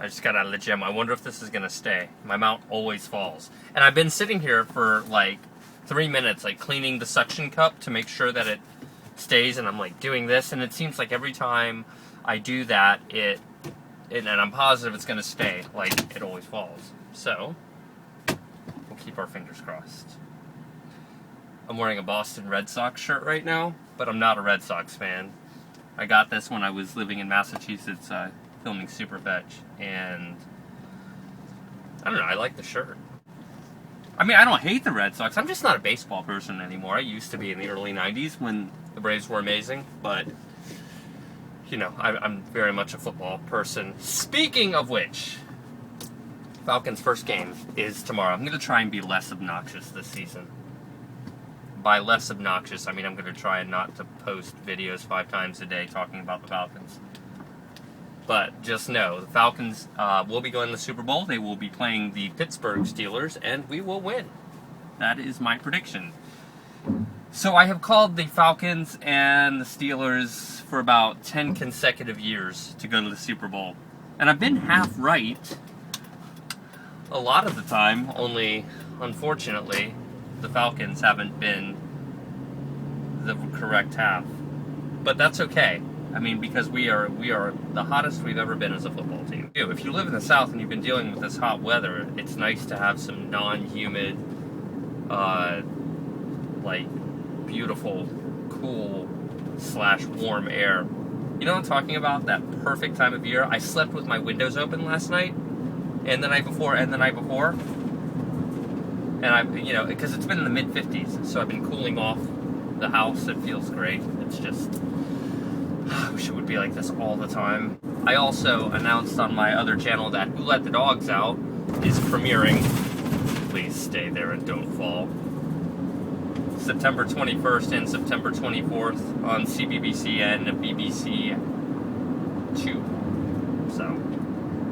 I just got out of the gym. I wonder if this is going to stay. My mount always falls. And I've been sitting here for like 3 minutes, like cleaning the suction cup to make sure that it stays, and I'm like doing this, and it seems like every time I do that, and I'm positive it's going to stay, like it always falls. So, we'll keep our fingers crossed. I'm wearing a Boston Red Sox shirt right now, but I'm not a Red Sox fan. I got this when I was living in Massachusetts, filming Superfetch, and I don't know, I like the shirt. I mean, I don't hate the Red Sox, I'm just not a baseball person anymore. I used to be in the early 90s when the Braves were amazing, but, you know, I'm very much a football person. Speaking of which, Falcons' first game is tomorrow. I'm going to try and be less obnoxious this season. By less obnoxious, I mean I'm going to try not to post videos 5 times a day talking about the Falcons. But just know, the Falcons will be going to the Super Bowl. They will be playing the Pittsburgh Steelers, and we will win. That is my prediction. So I have called the Falcons and the Steelers for about 10 consecutive years to go to the Super Bowl. And I've been half right a lot of the time, only, unfortunately, the Falcons haven't been the correct half. But that's okay. I mean, because we are the hottest we've ever been as a football team. If you live in the South and you've been dealing with this hot weather, it's nice to have some non-humid, like, beautiful, cool / warm air. You know what I'm talking about? That perfect time of year. I slept with my windows open last night, and the night before, and the night before. And I, you know, because it's been in the mid-50s, so I've been cooling off the house. It feels great. It's just, I wish it would be like this all the time. I also announced on my other channel that Who Let the Dogs Out is premiering. Please stay there and don't fall. September 21st and September 24th on CBBC and BBC 2. So,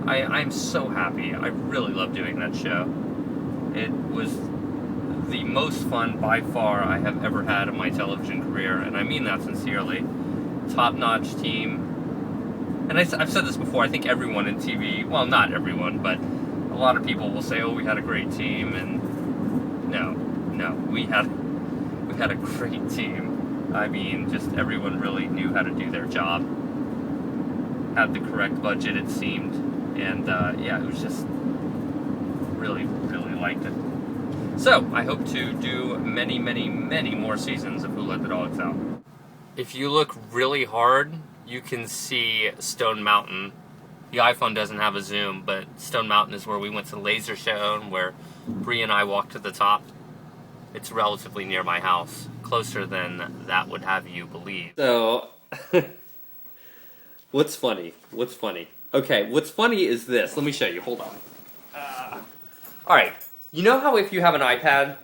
I'm so happy. I really love doing that show. It was the most fun, by far, I have ever had in my television career, and I mean that sincerely. Top-notch team. And I've said this before, I think everyone in TV, well, not everyone, but a lot of people will say, oh, we had a great team, and no, we had a great team. I mean, just everyone really knew how to do their job, had the correct budget, it seemed, and yeah, it was just really liked it. So, I hope to do many, many, many more seasons of Who Let the Dogs Out. If you look really hard, you can see Stone Mountain. The iPhone doesn't have a zoom, but Stone Mountain is where we went to the laser show and where Bree and I walked to the top. It's relatively near my house, closer than that would have you believe. So, what's funny? Okay, what's funny is this. Let me show you, hold on. Alright, you know how if you have an iPad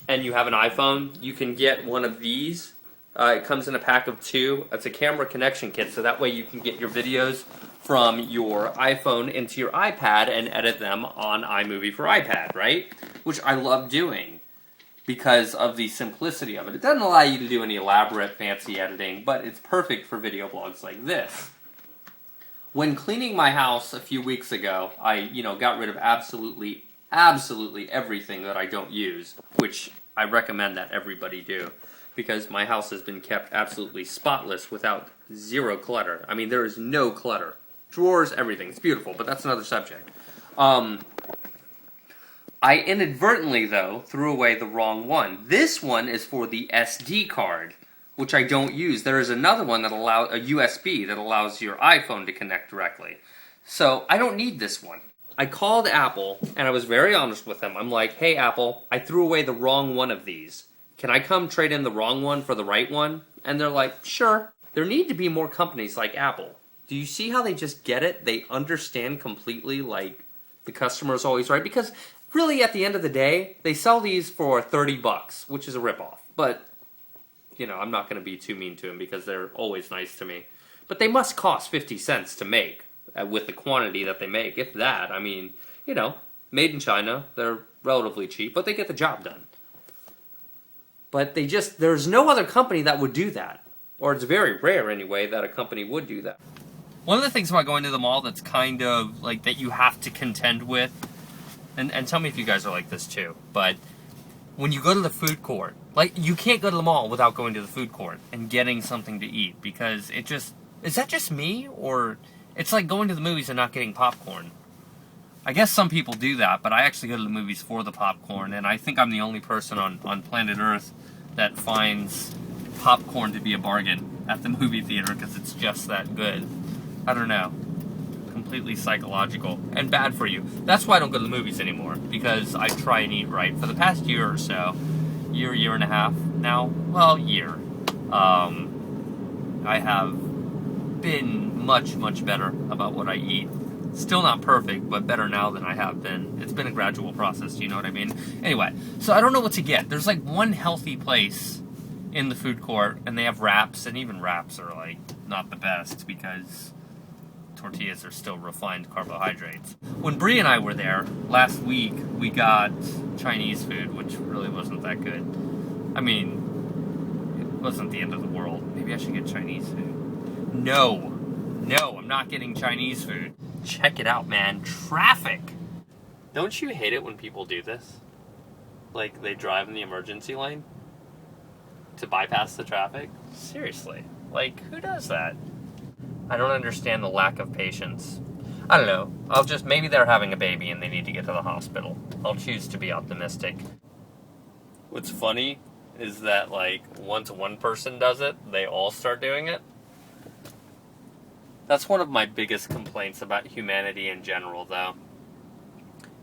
and you have an iPhone, you can get one of these? It comes in a pack of 2. It's a camera connection kit, so that way you can get your videos from your iPhone into your iPad and edit them on iMovie for iPad, right? Which I love doing because of the simplicity of it. It doesn't allow you to do any elaborate, fancy editing, but it's perfect for video blogs like this. When cleaning my house a few weeks ago, I, got rid of absolutely everything that I don't use, which I recommend that everybody do, because my house has been kept absolutely spotless without zero clutter. I mean, there is no clutter. Drawers, everything. It's beautiful, but that's another subject. I inadvertently, though, threw away the wrong one. This one is for the SD card, which I don't use. There is another one that allows a USB that allows your iPhone to connect directly. So I don't need this one. I called Apple, and I was very honest with them. I'm like, hey, Apple, I threw away the wrong one of these. Can I come trade in the wrong one for the right one? And they're like, sure. There need to be more companies like Apple. Do you see how they just get it? They understand completely, like, the customer is always right. Because really, at the end of the day, they sell these for $30, which is a ripoff. But, I'm not going to be too mean to them because they're always nice to me. But they must cost 50 cents to make with the quantity that they make. If that, I mean, made in China, they're relatively cheap, but they get the job done. But there's no other company that would do that. Or it's very rare, anyway, that a company would do that. One of the things about going to the mall that's kind of like that you have to contend with, and tell me if you guys are like this too, but when you go to the food court, like you can't go to the mall without going to the food court and getting something to eat because it just, is that just me? Or it's like going to the movies and not getting popcorn. I guess some people do that, but I actually go to the movies for the popcorn, and I think I'm the only person on planet Earth that finds popcorn to be a bargain at the movie theater because it's just that good. I don't know. Completely psychological and bad for you. That's why I don't go to the movies anymore, because I try and eat right. For the past year or so, year and a half now, well, year, I have been much better about what I eat. Still not perfect, but better now than I have been. It's been a gradual process, do you know what I mean? Anyway, so I don't know what to get. There's like one healthy place in the food court, and they have wraps, and even wraps are like not the best because tortillas are still refined carbohydrates. When Bree and I were there last week, we got Chinese food, which really wasn't that good. I mean, it wasn't the end of the world. Maybe I should get Chinese food. No, I'm not getting Chinese food. Check it out, man. Traffic. Don't you hate it when people do this? Like, they drive in the emergency lane to bypass the traffic? Seriously. Like, who does that? I don't understand the lack of patience. I don't know. Maybe they're having a baby and they need to get to the hospital. I'll choose to be optimistic. What's funny is that, like, once one person does it, they all start doing it. That's one of my biggest complaints about humanity in general, though,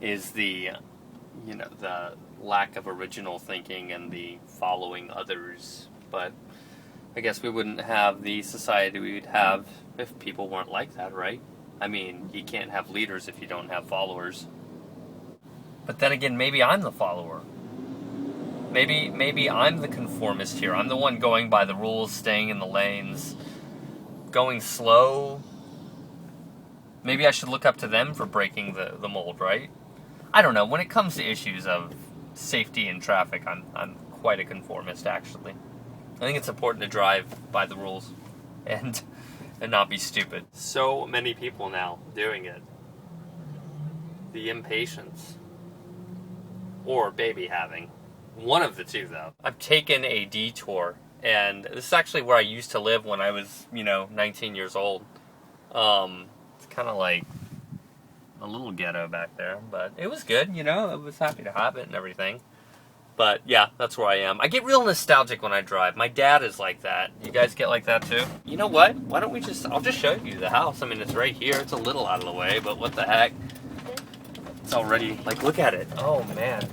is the lack of original thinking and the following others. But I guess we wouldn't have the society we would have if people weren't like that, right? I mean, you can't have leaders if you don't have followers. But then again, maybe I'm the follower. Maybe I'm the conformist here. I'm the one going by the rules, staying in the lanes, going slow. Maybe I should look up to them for breaking the mold, right? I don't know. When it comes to issues of safety and traffic, I'm quite a conformist, actually. I think it's important to drive by the rules and not be stupid. So many people now doing it. The impatience. Or baby having. One of the two, though. I've taken a detour, and this is actually where I used to live when I was, 19 years old. It's kind of like a little ghetto back there, but it was good, I was happy to have it and everything. But yeah, that's where I am. I get real nostalgic when I drive. My dad is like that. You guys get like that too? You know what? Why don't I'll just show you the house. I mean, it's right here. It's a little out of the way, but what the heck? It's already, look at it. Oh, man.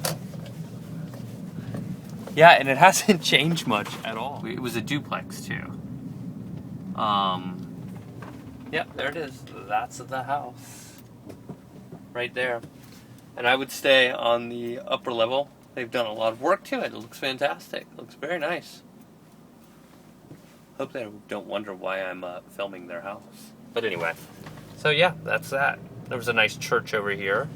Yeah, and it hasn't changed much at all. It was a duplex too. Yep, there it is. That's the house. Right there. And I would stay on the upper level. They've done a lot of work to it. It looks fantastic. It looks very nice. Hope they don't wonder why I'm filming their house. But anyway, so yeah, that's that. There was a nice church over here.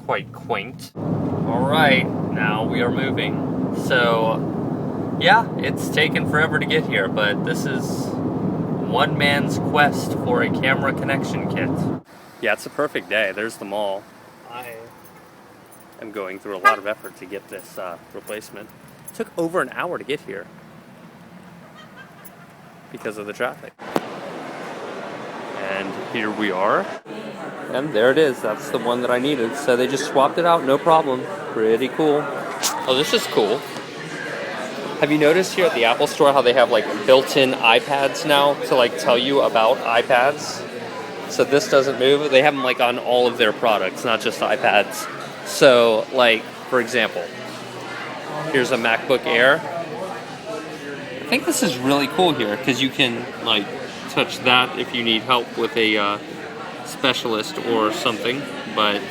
Quite quaint. Alright, now we are moving. So, yeah, it's taken forever to get here, but this is one man's quest for a camera connection kit. Yeah, it's a perfect day. There's the mall. I'm going through a lot of effort to get this replacement. It took over an hour to get here because of the traffic. And here we are. And there it is. That's the one that I needed. So they just swapped it out, no problem. Pretty cool. Oh, this is cool. Have you noticed here at the Apple Store how they have built-in iPads now to tell you about iPads? So this doesn't move. They have them on all of their products, not just iPads. So, for example, here's a MacBook Air. I think this is really cool here because you can, touch that if you need help with a specialist or something, but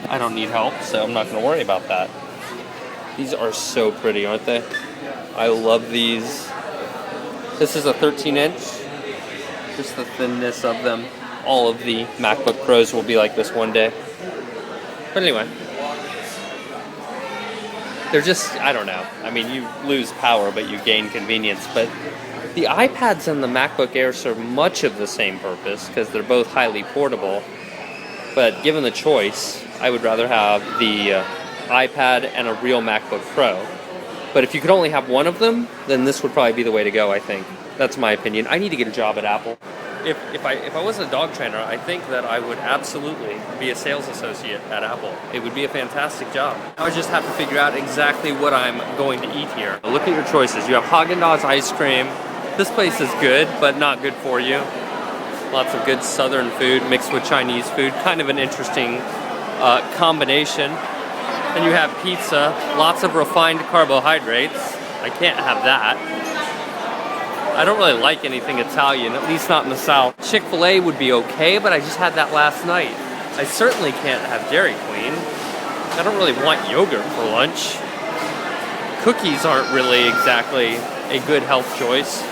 I don't need help, so I'm not going to worry about that. These are so pretty, aren't they? I love these. This is a 13-inch. Just the thinness of them. All of the MacBook Pros will be like this one day. But anyway, they're just, I don't know. I mean, you lose power, but you gain convenience. But The iPads and the MacBook Air serve much of the same purpose because they're both highly portable. But given the choice, I would rather have the iPad and a real MacBook Pro. But if you could only have one of them, then this would probably be the way to go, I think. That's my opinion. I need to get a job at Apple. If I wasn't a dog trainer, I think that I would absolutely be a sales associate at Apple. It would be a fantastic job. I would just have to figure out exactly what I'm going to eat here. Look at your choices. You have Haagen-Dazs ice cream. This place is good, but not good for you. Lots of good Southern food mixed with Chinese food. Kind of an interesting combination. And you have pizza, lots of refined carbohydrates. I can't have that. I don't really like anything Italian, at least not in the South. Chick-fil-A would be okay, but I just had that last night. I certainly can't have Dairy Queen. I don't really want yogurt for lunch. Cookies aren't really exactly a good health choice.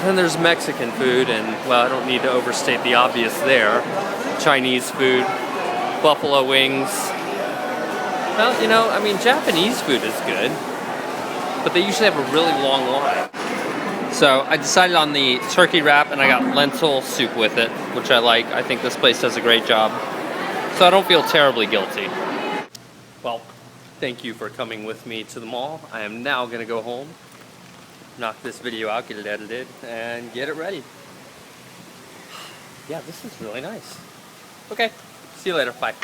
Then there's Mexican food, and, well, I don't need to overstate the obvious there. Chinese food, buffalo wings. Well, you know, I mean, Japanese food is good, but they usually have a really long line. So I decided on the turkey wrap, and I got lentil soup with it, which I like. I think this place does a great job. So I don't feel terribly guilty. Well, thank you for coming with me to the mall. I am now going to go home, knock this video out, get it edited, and get it ready. Yeah, this is really nice. Okay, see you later. Bye.